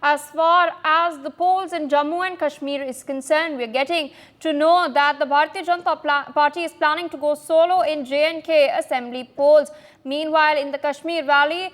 As far as the polls in Jammu and Kashmir is concerned, we are getting to know that the Bharatiya Janata Party is planning to go solo in J&K assembly polls. Meanwhile, in the Kashmir Valley,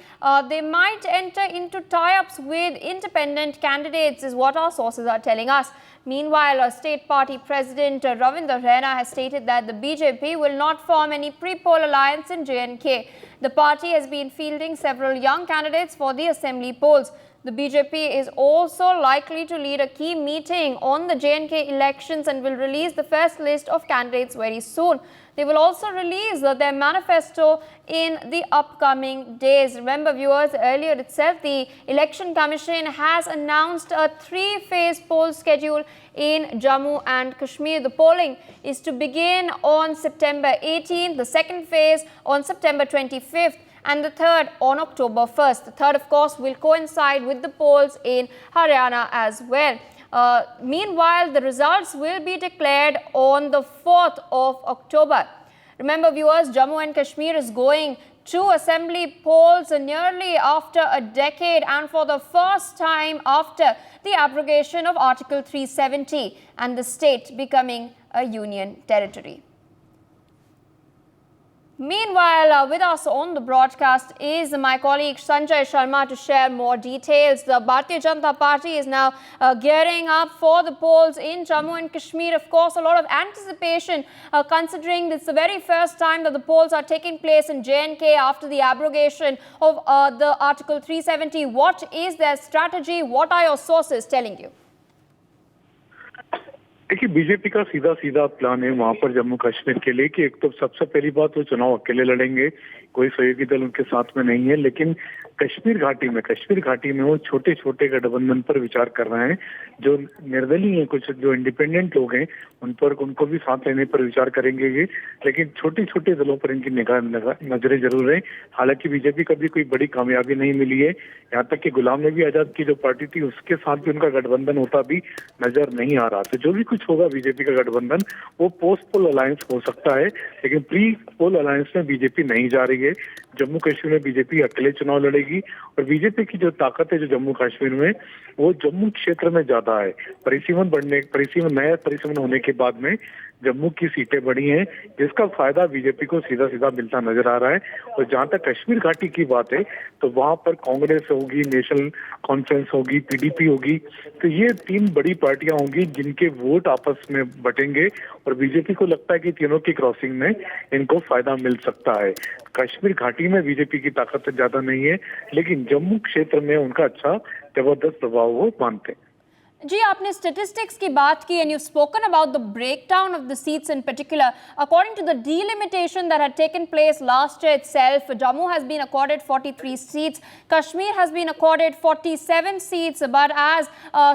they might enter into tie-ups with independent candidates, is what our sources are telling us. Meanwhile, State Party President Ravinder Raina has stated that the BJP will not form any pre-poll alliance in J&K. The party has been fielding several young candidates for the assembly polls. The BJP is also likely to lead a key meeting on the J&K elections and will release the first list of candidates very soon. They will also release their manifesto in the upcoming days. Remember, viewers, earlier itself, the Election Commission has announced a 3-phase poll schedule in Jammu and Kashmir. The polling is to begin on September 18th, the second phase on September 25th, and the third on October 1st. The third, of course, will coincide with the polls in Haryana as well. Meanwhile, the results will be declared on the 4th of October. Remember, viewers, Jammu and Kashmir is going to assembly polls nearly after a decade and for the first time after the abrogation of Article 370 and the state becoming a union territory. Meanwhile, with us on the broadcast is my colleague Sanjay Sharma to share more details. The Bharatiya Janata Party is now gearing up for the polls in Jammu and Kashmir. Of course, a lot of anticipation considering this is the very first time that the polls are taking place in J&K after the abrogation of the Article 370. What is their strategy? What are your sources telling you? देखिए, BJP का सीधा सीधा plan है वहां पर जम्मू कश्मीर के लिए कि एक तो सबसे पहली बात वो चुनाव अकेले लड़ेंगे, कोई सहयोगी दल उनके साथ में नहीं है। लेकिन कश्मीर घाटी में वो छोटे छोटे गठबंधन पर विचार कर रहे हैं। जो निर्दलीय हैं, कुछ जो इंडिपेंडेंट लोग हैं, उनको भी साथ लेने पर विचार करेंगे ये। लेकिन छोटे छोटे दलों पर इनकी नजरें जरूर है। हालांकि बीजेपी का भी कोई बड़ी कामयाबी नहीं मिली है। यहाँ तक कि गुलाम नबी आजाद की जो पार्टी थी उसके साथ भी उनका गठबंधन होता भी नजर नहीं आ रहा। तो जो भी कुछ होगा बीजेपी का गठबंधन वो पोस्ट पोल अलायंस हो सकता है, लेकिन प्री पोल अलायंस में बीजेपी नहीं जा रही है। जम्मू कश्मीर में बीजेपी अकेले चुनाव लड़ेगी और बीजेपी की जो ताकत है जो जम्मू कश्मीर में वो जम्मू क्षेत्र में ज्यादा है। नया परिसीमन होने के बाद में जम्मू की सीटें बढ़ी हैं, जिसका फायदा बीजेपी को सीधा सीधा मिलता नजर आ रहा है। और जहां तक कश्मीर घाटी की बात है तो वहां पर कांग्रेस होगी, नेशनल कॉन्फ्रेंस होगी, पीडीपी होगी। तो ये 3 बड़ी पार्टियां होंगी जिनके वोट आपस में बटेंगे और बीजेपी को लगता है कि तीनों की क्रॉसिंग में इनको फायदा मिल सकता है। कश्मीर घाटी में बीजेपी की ताकत ज्यादा नहीं है, लेकिन जम्मू क्षेत्र में उनका अच्छा जबरदस्त प्रभाव वो मानते हैं। जी, आपने स्टेटिस्टिक्स की बात की and you've spoken about the breakdown of the seats in particular. According to the delimitation that had taken place last year itself, Jammu has been accorded 43 seats, Kashmir has been accorded 47 seats, but as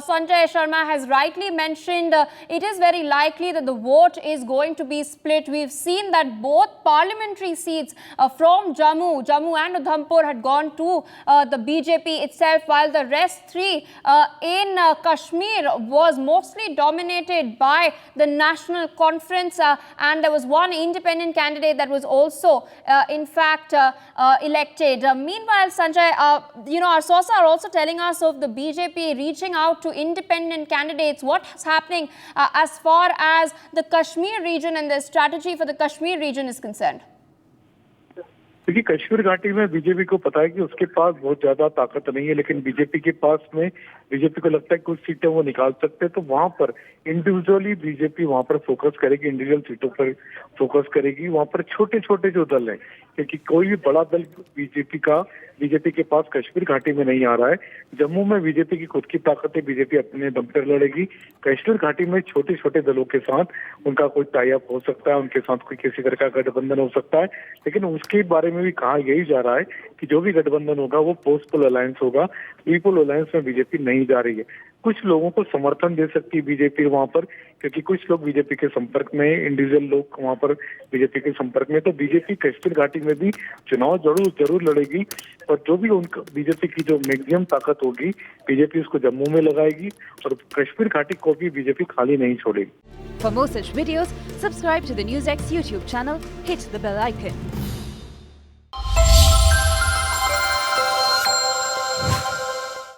Sanjay Sharma has rightly mentioned, it is very likely that the vote is going to be split. We've seen that both parliamentary seats from Jammu and Udhampur had gone to the BJP itself, while the rest 3 in Kashmir was mostly dominated by the National Conference, and there was one independent candidate that was also in fact elected. Meanwhile, Sanjay, our sources are also telling us of the BJP reaching out to independent candidates. What is happening as far as the Kashmir region and the strategy for the Kashmir region is concerned? देखिए, कश्मीर घाटी में BJP को पता है कि उसके पास बहुत ज्यादा ताकत नहीं है, लेकिन बीजेपी के पास में बीजेपी को लगता है कुछ सीटें वो निकाल सकते हैं। तो वहां पर इंडिविजुअली बीजेपी वहां पर फोकस करेगी, इंडिविजुअल सीटों पर फोकस करेगी। वहां पर छोटे छोटे जो दल हैं, क्योंकि कोई भी बड़ा दल बीजेपी के पास कश्मीर घाटी में नहीं आ रहा है। जम्मू में बीजेपी की खुद की ताकत है, बीजेपी अपने दम पर लड़ेगी। कश्मीर घाटी में छोटे छोटे दलों के साथ उनका कोई टाई अप हो सकता है, उनके साथ कोई किसी तरह का गठबंधन हो सकता है। लेकिन उसके बारे में भी कहा यही जा रहा है कि जो भी गठबंधन होगा वो पोस्ट पोल अलायंस होगा। प्री पोल अलायंस में बीजेपी नहीं जा रही है। कुछ लोगों को समर्थन दे सकती है बीजेपी वहां पर, क्योंकि कुछ लोग बीजेपी के संपर्क में, इंडिविजुअल लोग वहां पर बीजेपी के संपर्क में। तो बीजेपी कश्मीर घाटी में भी चुनाव जरूर लड़ेगी और जो भी उनका बीजेपी की जो मैक्सिमम ताकत होगी बीजेपी उसको जम्मू में लगाएगी और कश्मीर घाटी को भी बीजेपी खाली नहीं छोड़ेगी। For more such videos, subscribe to the NewsX YouTube channel, hit the bell icon.